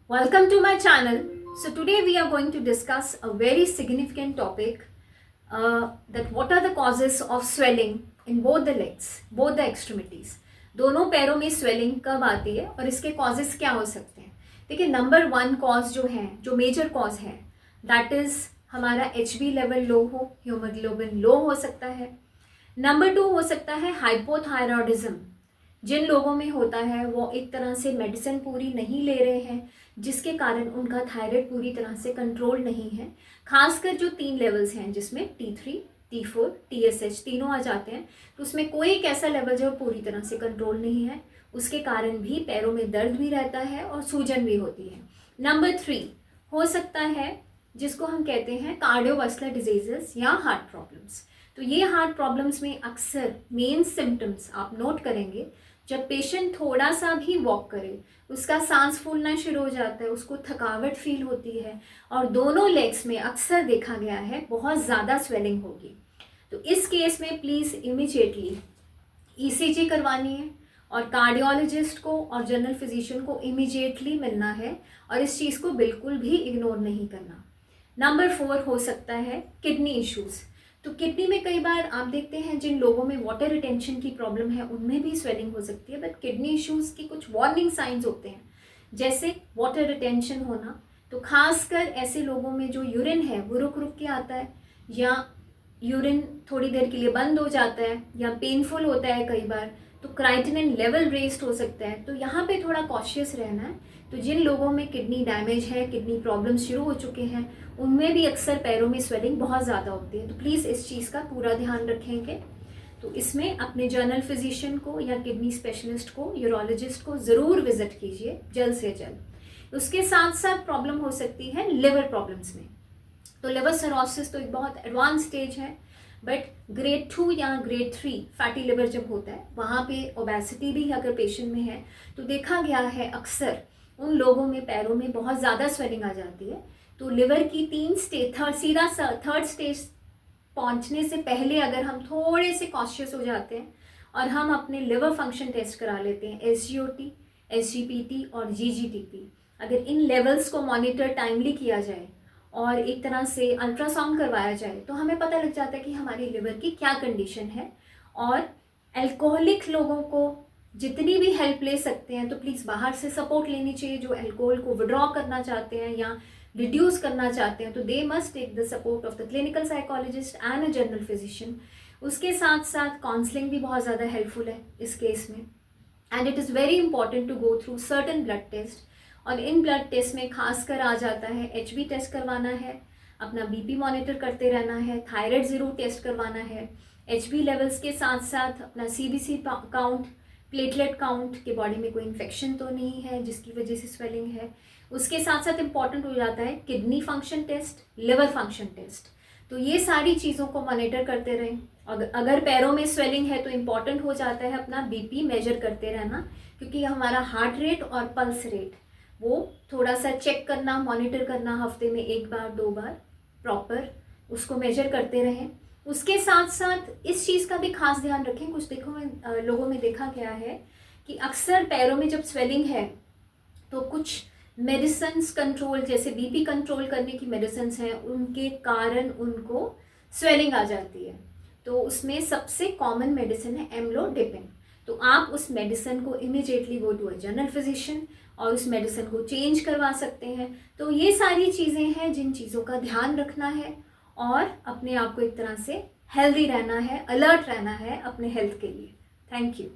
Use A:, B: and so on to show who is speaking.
A: Welcome to my channel. So today we are going to discuss a very significant topic, that what are the causes of swelling in both the legs, both the extremities. दोनों पैरों में swelling कब आती है और इसके causes क्या हो सकते हैं. देखिए नंबर 1 cause जो है, जो मेजर cause है, that is हमारा HB लेवल लो हो, हीमोग्लोबिन लो हो सकता है. नंबर 2 हो सकता है हाइपोथायरॉयडिज्म. जिन लोगों में होता है वो एक तरह से मेडिसिन पूरी नहीं ले रहे हैं, जिसके कारण उनका थायराइड पूरी तरह से कंट्रोल नहीं है. खासकर जो 3 लेवल्स हैं जिसमें T3, T4, TSH तीनों आ जाते हैं, तो उसमें कोई एक ऐसा लेवल जो पूरी तरह से कंट्रोल नहीं है, उसके कारण भी पैरों में दर्द भी रहता है और सूजन भी होती है. नंबर 3 हो सकता है जिसको हम कहते हैं कार्डियोवास्कुलर डिजीजेस या हार्ट प्रॉब्लम्स. तो ये हार्ट प्रॉब्लम्स में अक्सर मेन सिम्टम्स आप नोट करेंगे, जब पेशेंट थोड़ा सा भी वॉक करे उसका सांस फूलना शुरू हो जाता है, उसको थकावट फील होती है और दोनों लेग्स में अक्सर देखा गया है बहुत ज़्यादा स्वेलिंग होगी. तो इस केस में प्लीज़ इमीडिएटली ECG करवानी है और कार्डियोलॉजिस्ट को और जनरल फिजिशियन को इमीडिएटली मिलना है और इस चीज़ को बिल्कुल भी इग्नोर नहीं करना. नंबर 4 हो सकता है किडनी इश्यूज़. तो किडनी में कई बार आप देखते हैं जिन लोगों में वाटर रिटेंशन की प्रॉब्लम है उनमें भी स्वेलिंग हो सकती है, बट किडनी इश्यूज़ की कुछ वार्निंग साइंस होते हैं, जैसे वाटर रिटेंशन होना. तो खासकर ऐसे लोगों में जो यूरिन है वो रुक रुक के आता है, या यूरिन थोड़ी देर के लिए बंद हो जाता है, या पेनफुल होता है कई बार, तो क्राइटिनिन लेवल रेस्ट हो सकता है. तो यहाँ पे थोड़ा कॉशियस रहना है. तो जिन लोगों में किडनी डैमेज है, किडनी प्रॉब्लम शुरू हो चुके हैं, उनमें भी अक्सर पैरों में स्वेलिंग बहुत ज़्यादा होती है. तो प्लीज़ इस चीज़ का पूरा ध्यान रखेंगे. तो इसमें अपने जनरल फिजिशियन को या किडनी स्पेशलिस्ट को, यूरोलॉजिस्ट को ज़रूर विजिट कीजिए जल्द से जल्द. उसके साथ साथ प्रॉब्लम हो सकती है लिवर प्रॉब्लम्स में. तो लिवर सिरोसिस तो एक बहुत एडवांस स्टेज है, बट ग्रेड 2 या ग्रेड 3 फैटी लिवर जब होता है, वहाँ पे ओबेसिटी भी अगर पेशेंट में है, तो देखा गया है अक्सर उन लोगों में पैरों में बहुत ज़्यादा स्वेलिंग आ जाती है. तो लिवर की 3 स्टेज, थर्ड स्टेज पहुंचने से पहले अगर हम थोड़े से कॉशियस हो जाते हैं और हम अपने लिवर फंक्शन टेस्ट करा लेते हैं, SGOT, SGPT और GGTP, अगर इन लेवल्स को मॉनिटर टाइमली किया जाए और एक तरह से अल्ट्रासाउंड करवाया जाए, तो हमें पता लग जाता है कि हमारी लिवर की क्या कंडीशन है. और अल्कोहलिक लोगों को जितनी भी हेल्प ले सकते हैं तो प्लीज़ बाहर से सपोर्ट लेनी चाहिए. जो अल्कोहल को विड्रॉ करना चाहते हैं या रिड्यूस करना चाहते हैं, तो they must take the support of the clinical psychologist and a general physician. उसके साथ साथ काउंसलिंग भी बहुत ज़्यादा हेल्पफुल है इस केस में. And it is very important to go through certain blood test, और इन ब्लड टेस्ट में खासकर आ जाता है HB टेस्ट करवाना है, अपना BP मॉनिटर करते रहना है, थायराइड ज़रूर टेस्ट करवाना है. HB लेवल्स के साथ साथ अपना CBC काउंट, प्लेटलेट काउंट के बॉडी में कोई इन्फेक्शन तो नहीं है जिसकी वजह से स्वेलिंग है. उसके साथ साथ इम्पॉर्टेंट हो जाता है kidney function test, liver function test. तो ये सारी चीज़ों को मॉनिटर करते रहें. अगर पैरों में स्वेलिंग है तो इम्पॉर्टेंट हो जाता है अपना BP मेजर करते रहना, क्योंकि हमारा हार्ट रेट और पल्स रेट वो थोड़ा सा चेक करना, मॉनिटर करना, हफ्ते में 1 बार 2 बार प्रॉपर उसको मेजर करते रहें. उसके साथ साथ इस चीज़ का भी खास ध्यान रखें. कुछ लोगों में देखा गया है कि अक्सर पैरों में जब स्वेलिंग है तो कुछ मेडिसिन्स कंट्रोल, जैसे BP कंट्रोल करने की मेडिसिन्स हैं, उनके कारण उनको स्वेलिंग आ जाती है. तो उसमें सबसे कॉमन मेडिसिन है एम्लोडिपिन. तो आप उस मेडिसिन को immediately go to a general physician और उस मेडिसिन को चेंज करवा सकते हैं. तो ये सारी चीज़ें हैं जिन चीज़ों का ध्यान रखना है और अपने आप को एक तरह से हेल्दी रहना है, अलर्ट रहना है अपने हेल्थ के लिए. Thank you.